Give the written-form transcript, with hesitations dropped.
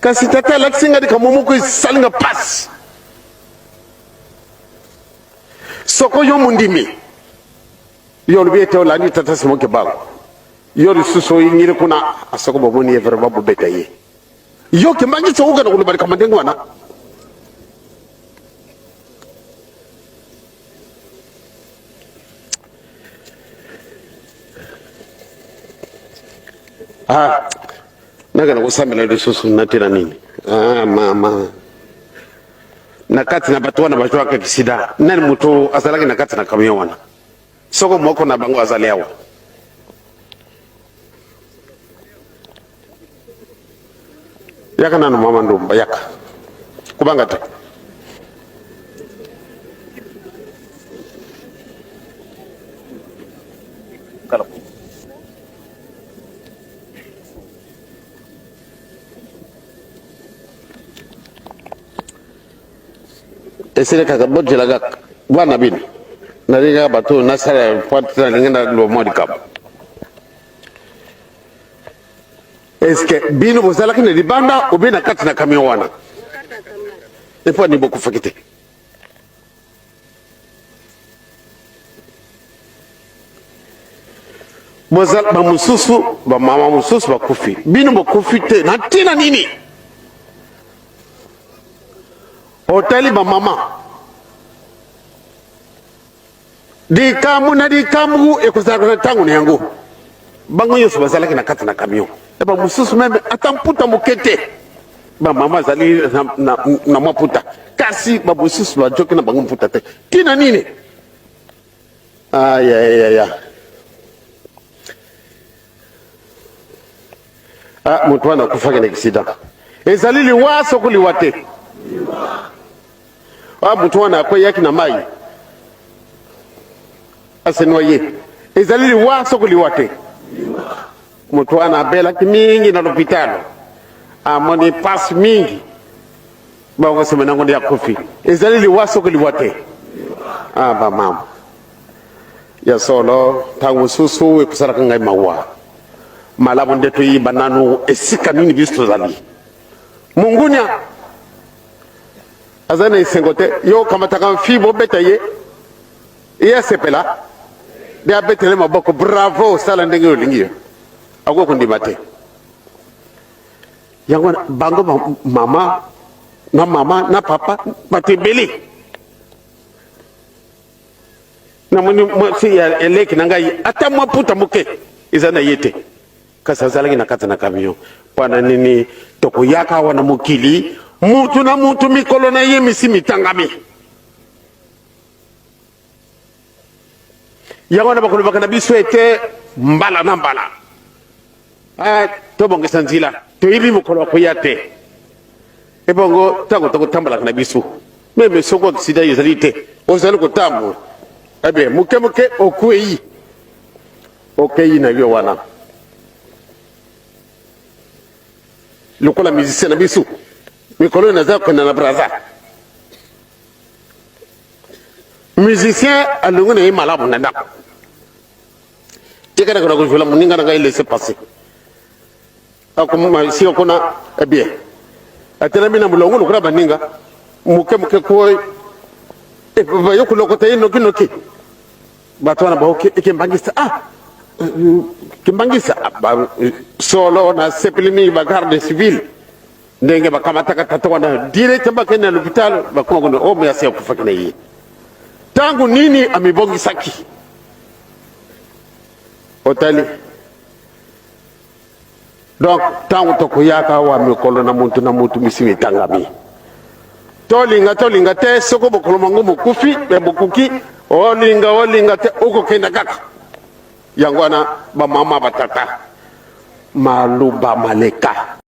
kasi tata laksinga di kamumuku salinga pass soko yo mundimi yo biete wala ni tata smoke bag yo suso yingire kuna asoko baboni e verba bu betaye yo ke mangi so ugana ko bari kamandengo wana naga na kusamela lisusu natena nini mama nakati na batu wana batu wake kisida nani mutu azalaki nakati na kamyo wana soko mwoko na bango azali awa yaka nanu mama ndumba yaka kubanga te kala esere kaka bodjela gak bwana bin nariga batu nasara patna ngenda lo modikam eske binu bozala kine libanda obina katina kamio wana epo ni boku fakite bozala ba mususu ba mama mususu ba kufi binu bokufi te na tina nini hoteli ba mama di kamu na di kamu ekuzaka tangu yango bango yoso bazala kina katina kamio eba mususu meme atamputa mukete ba mama zali na maputa kasi ba mususu ba joki na bango mputa te tina nini ya mutu wana kufaka na kisida ezali liwaso kuliwate mutu wana akwe yaki na mai asenwaye ezali liwaso kuliwate mutu wana abela kimingi na lopitalo amoni pas mingi bawo semena ngondi ya kofi ezali liwaso kuliwate ba mama ya solo tangu susu ekusala kangai mawa malabo ndeto yi bananu esika nini bisto zali mungunya azana isengote yo kamataka fibo betaye iya sepela dia betele maboko bravo sala ndenge olingiyo ako kundi mate yango bango mama na papa matebeli na moni mwasi ya eleki nangai ata mwaputa muke izana yete kasa zalagi na kata na kamio pana nini toko yaka wana mukili mutu na mutu mikolo na ye misimi tangami yango na bakolo bakana biswete mbala na mbala to bonge sanzila to ibi mukolo ko yate e bongo tango tambala kana bisu meme soko sida yezalite o zalo ko tamu ebe muke okuyi okeyi na yo wana lokola musicien na bisu mikolo na za kona na braza musicien alungu na malabu na ndako tikana kuna kujula muninga na ile se passer akuma si okona bien atela mina mulongo lokura baninga muke ko e ba yokulokota ino kinoki batwana ba oke ikembangisa kimbangisa solo na sepelini ba garde civil ndenge bakamata katato na direct bakena l'hôpital bakoma kono o me asia kufakina yi tangu nini amibongi saki hoteli donc tangu tokuyaka wa mikolo na muntu misimi tangami tolinga te soko bokolo mangu mukufi be bukuki olinga te uko kenda kaka yangwana ba mama batata maluba maleka